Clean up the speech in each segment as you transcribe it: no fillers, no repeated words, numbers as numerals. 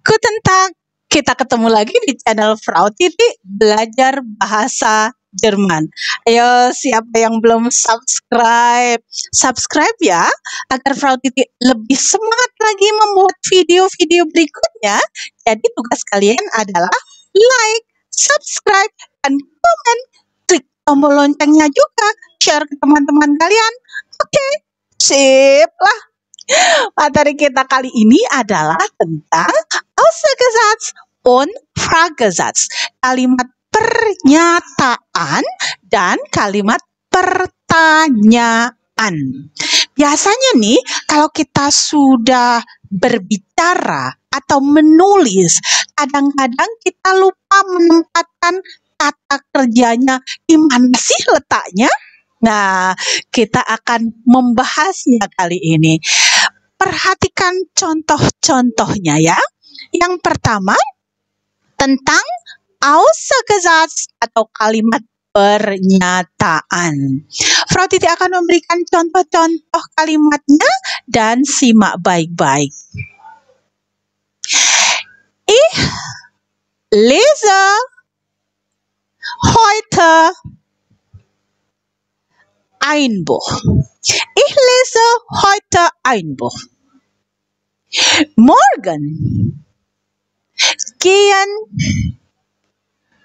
Guten Tag, kita ketemu lagi di channel Frau Titi Belajar Bahasa Jerman. Ayo, siapa yang belum subscribe? Subscribe ya, agar Frau Titi lebih semangat lagi membuat video-video berikutnya. Jadi tugas kalian adalah like, subscribe, dan komen. Klik tombol loncengnya juga, share ke teman-teman kalian. Oke, sip lah. Materi kita kali ini adalah tentang Aussagesatz und Fragesatz, kalimat pernyataan dan kalimat pertanyaan. Biasanya nih, kalau kita sudah berbicara atau menulis, kadang-kadang kita lupa menempatkan kata kerjanya di mana sih letaknya. Nah, kita akan membahasnya kali ini. Perhatikan contoh-contohnya ya. Yang pertama, tentang Aussagesatz atau kalimat pernyataan. Frau Titi akan memberikan contoh-contoh kalimatnya dan simak baik-baik. Ich lese heute ein Buch. Ich lese heute ein Buch. Morgen gehen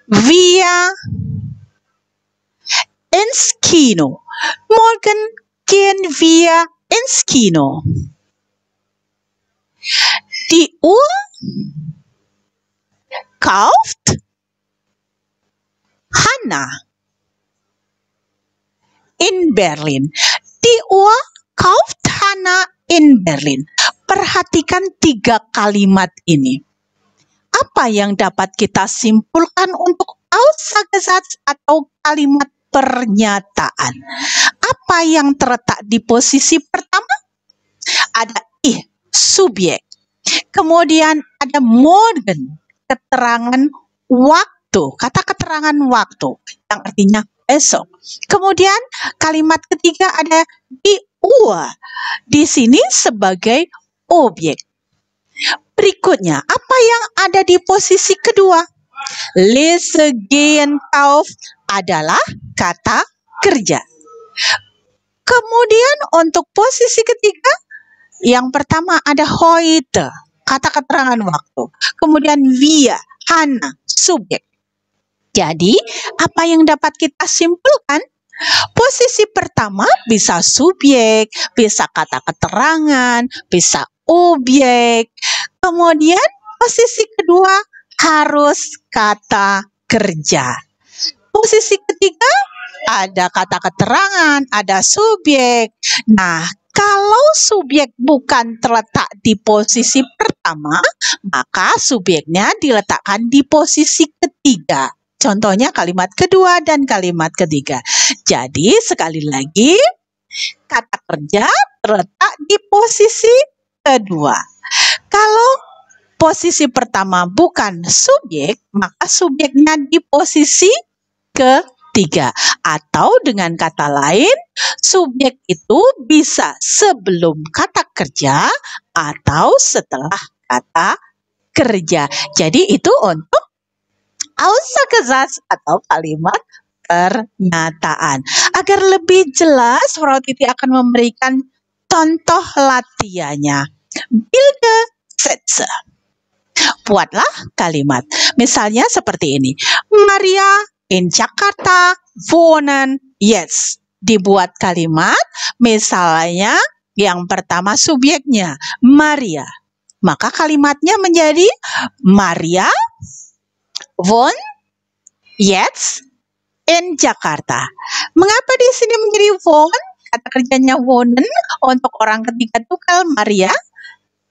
wir ins Kino. Morgen gehen wir ins Kino. Die Uhr kauft Hannah in Berlin. Die Uhr kauft Hannah in Berlin. Perhatikan 3 kalimat ini. Apa yang dapat kita simpulkan untuk Aussagesatz atau kalimat pernyataan? Apa yang terletak di posisi pertama? Ada ich, subjek. Kemudian ada morgen, keterangan waktu. Kata keterangan waktu yang artinya esok. Kemudian kalimat ketiga ada die Uhr. Di sini sebagai objek. Berikutnya, apa yang ada di posisi kedua? Lese, gehen, kauf adalah kata kerja. Kemudian untuk posisi ketiga, yang pertama ada heute, kata keterangan waktu. Kemudian wir, Hannah, subjek. Jadi, apa yang dapat kita simpulkan? Posisi pertama bisa subjek, bisa kata keterangan, bisa objek. Kemudian posisi kedua harus kata kerja. Posisi ketiga ada kata keterangan, ada subjek. Nah, kalau subjek bukan terletak di posisi pertama, maka subjeknya diletakkan di posisi ketiga. Contohnya kalimat kedua dan kalimat ketiga. Jadi sekali lagi, kata kerja terletak di posisi kedua. Kalau posisi pertama bukan subjek, maka subjeknya di posisi ketiga. Atau dengan kata lain, subjek itu bisa sebelum kata kerja atau setelah kata kerja. Jadi itu untuk Aussagesatz atau kalimat pernyataan. Agar lebih jelas, Frau Titi akan memberikan contoh latihannya. Bilde Sätze. Buatlah kalimat. Misalnya seperti ini. Maria in Jakarta wohnen jetzt. Dibuat kalimat, misalnya yang pertama subjeknya, Maria. Maka kalimatnya menjadi Maria wohnt jetzt in Jakarta. Mengapa di sini menjadi wohnt? Kata kerjanya wohnen untuk orang ketiga tunggal Maria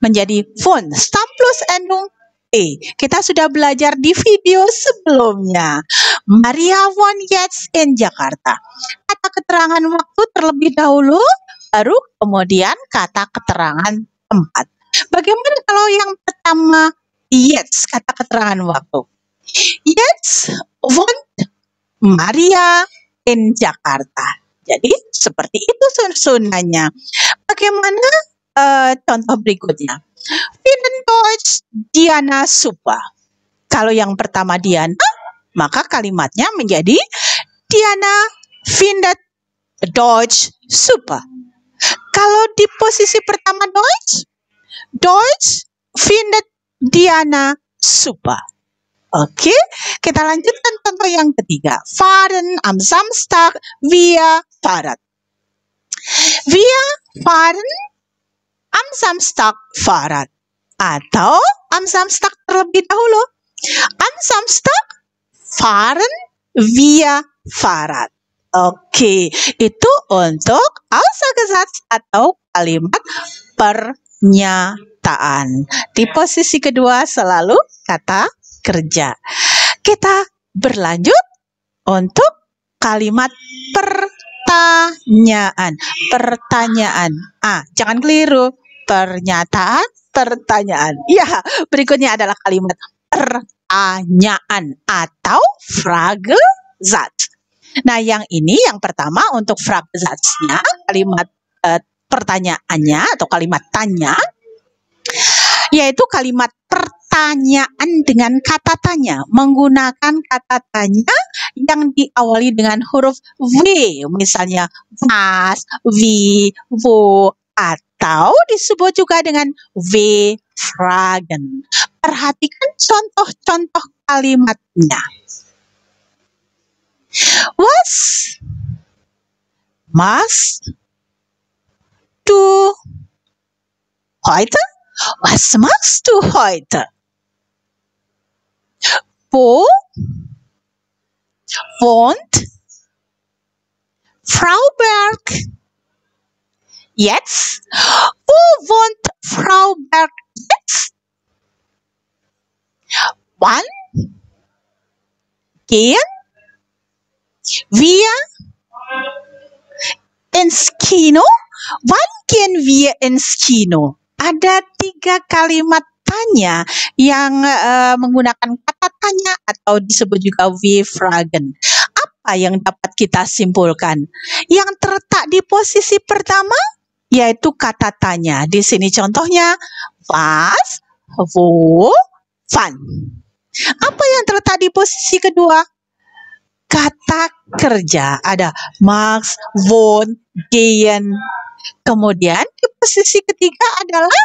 menjadi wohnt. Stam plus endung e. Kita sudah belajar di video sebelumnya. Maria wohnt jetzt in Jakarta. Kata keterangan waktu terlebih dahulu, baru kemudian kata keterangan tempat. Bagaimana kalau yang pertama jetzt, kata keterangan waktu? Jetzt wohnt Maria in Jakarta. Jadi seperti itu susunannya. Bagaimana contoh berikutnya? Vielen Dank Deutsch Diana super. Kalau yang pertama Diana, maka kalimatnya menjadi Diana findet Deutsch super. Kalau di posisi pertama Deutsch findet Diana super. Oke, kita lanjutkan contoh yang ketiga. Fahren am Samstag, wir fahren. Wir fahren am Samstag Fahrrad. Atau am Samstag terlebih dahulu. Am Samstag fahren wir Fahrrad. Oke, itu untuk Aussagesatz atau kalimat pernyataan. Di posisi kedua selalu kata kerja. Kita berlanjut untuk kalimat pertanyaan. Pertanyaan. Jangan keliru. Pernyataan, pertanyaan. Ya, berikutnya adalah kalimat pertanyaan atau Fragesatz. Nah, yang ini yang pertama untuk Fragesatznya, kalimat pertanyaannya atau kalimat tanya, yaitu kalimat pertanyaan dengan kata tanya, menggunakan kata tanya yang diawali dengan huruf W, misalnya was, wie, wo, atau disebut juga dengan W-Fragen. Perhatikan contoh-contoch kalimatnya. Was machst du heute? Was machst du heute? Wo wohnt Frau Berg jetzt? Wo wohnt Frau Berg jetzt? Wann gehen wir ins Kino? Wann gehen wir ins Kino? Ada 3 kalimat tanya yang menggunakan kata tanya atau disebut juga W-Fragen. Apa yang dapat kita simpulkan? Yang terletak di posisi pertama yaitu kata tanya. Di sini contohnya was, wo, wann. Apa yang terletak di posisi kedua? Kata kerja. Ada machst, wohnt, gehen. Kemudian di posisi ketiga adalah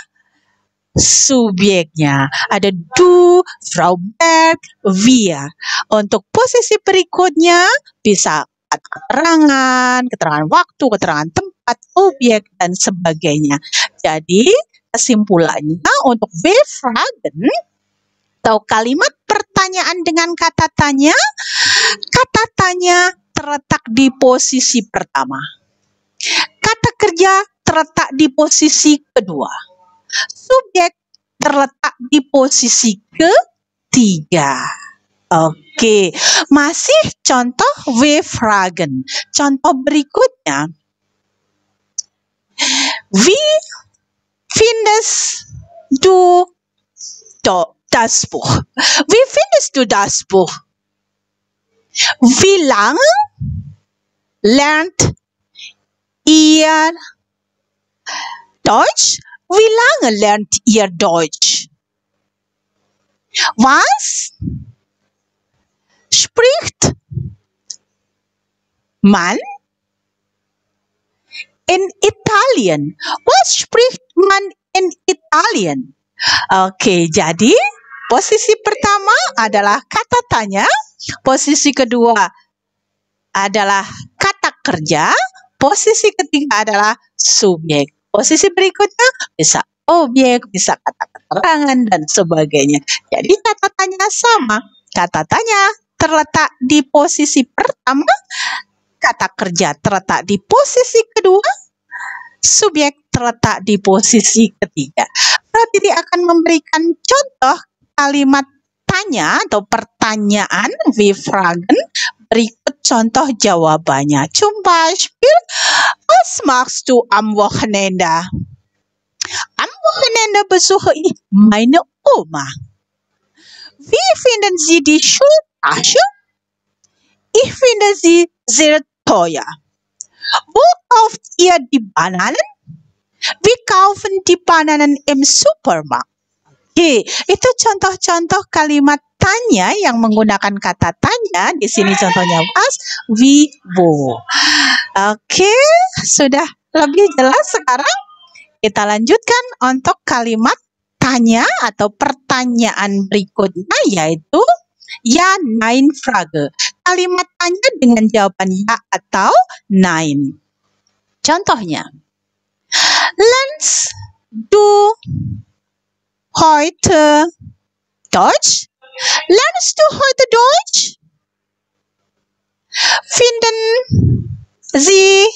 subjeknya. Ada du, Frau Berg, wir. Untuk posisi berikutnya bisa keterangan, keterangan waktu, keterangan tempat, objek, dan sebagainya. Jadi kesimpulannya untuk W-Fragen atau kalimat pertanyaan dengan kata tanya terletak di posisi pertama. Kata kerja terletak di posisi kedua. Subjek terletak di posisi ketiga. Oke, masih contoh W-Fragen. Contoh berikutnya. Wie findest du das Buch? Wie findest du das Buch? Wie lange lernt ihr Deutsch? Wie lange lernt ihr Deutsch? Was spricht man in Italien? Was spricht man in Italien? Oke, jadi posisi pertama adalah kata tanya, posisi kedua adalah kata kerja, posisi ketiga adalah subjek. Posisi berikutnya bisa objek, bisa kata keterangan, dan sebagainya. Jadi kata tanya sama. Kata tanya terletak di posisi pertama, kata kerja terletak di posisi kedua, subjek terletak di posisi ketiga. Berarti dia akan memberikan contoh kalimat tanya atau pertanyaan W-Fragen. Berikut contoh jawabannya. Zum Beispiel, was machst du am Wochenende? Am Wochenende besuche ich meine Oma. Wie finden Sie die Schultasche? Ich finde sie sehr teuer. Wo kauft ihr die Bananen? Wir kaufen die Bananen im Supermarkt. Oke, itu contoh-contoh kalimat tanya yang menggunakan kata tanya. Di sini contohnya was, we, wo. Oke, sudah lebih jelas sekarang. Kita lanjutkan untuk kalimat tanya atau pertanyaan berikutnya, yaitu ya, nein, Frage. Kalimat tanya dengan jawaban ya atau nein. Contohnya, Lernst du heute Deutsch? Lernst du heute Deutsch? Finden Sie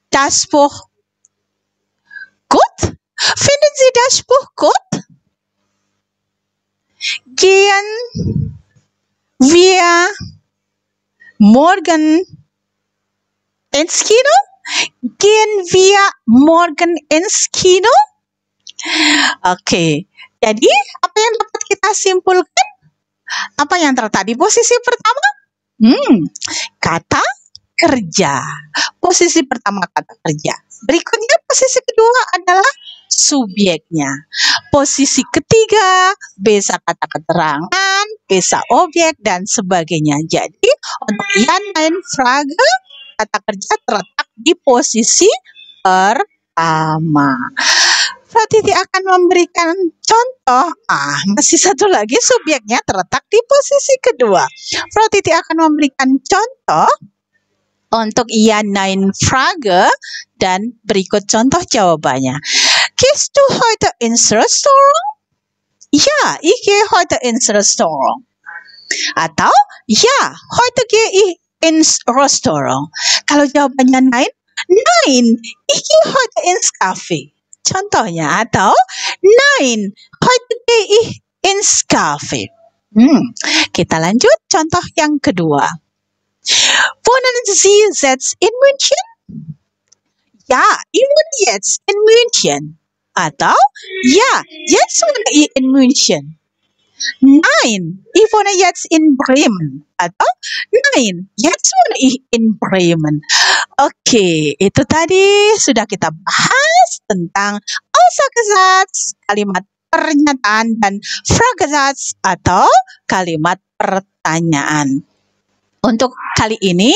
das Buch gut? Finden Sie das Buch gut? Gehen wir morgen ins Kino? Gehen wir morgen ins Kino? Oke, jadi apa yang dapat kita simpulkan? Apa yang terletak di posisi pertama? Kata kerja. Posisi pertama kata kerja. Berikutnya posisi kedua adalah subjeknya. Posisi ketiga bisa kata keterangan, bisa objek dan sebagainya. Jadi untuk yang lain Frage kata kerja terletak di posisi pertama. Frau Titi akan memberikan contoh. Masih satu lagi, subjeknya terletak di posisi kedua. Frau Titi akan memberikan contoh untuk ja, nein, Frage dan berikut contoh jawabannya. Gehst du heute ins Restaurant? Ja, ich gehe heute ins Restaurant. Atau ja, heute gehe ich ins Restaurant. Kalau jawabannya nein, nein, ich gehe heute ins Café. Contohnya, atau nein, heute gehe ich ins Café. Kita lanjut contoh yang kedua. Wohnen Sie jetzt in München? Ja, ich wohne jetzt in München. Atau ja, jetzt wohne ich in München. Nein, ich wohne jetzt in Bremen. Atau nein, jetzt wohne ich in Bremen. Oke, itu tadi sudah kita bahas tentang Aussagesatz, kalimat pernyataan, dan Fragesatz atau kalimat pertanyaan. Untuk kali ini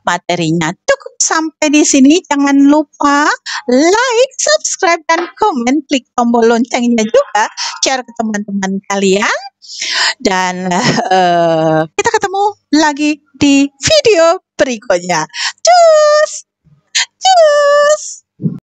materinya cukup sampai di sini. Jangan lupa like, subscribe, dan komen. Klik tombol loncengnya juga, share ke teman-teman kalian. Dan kita ketemu lagi di video berikutnya. Cus! Cus!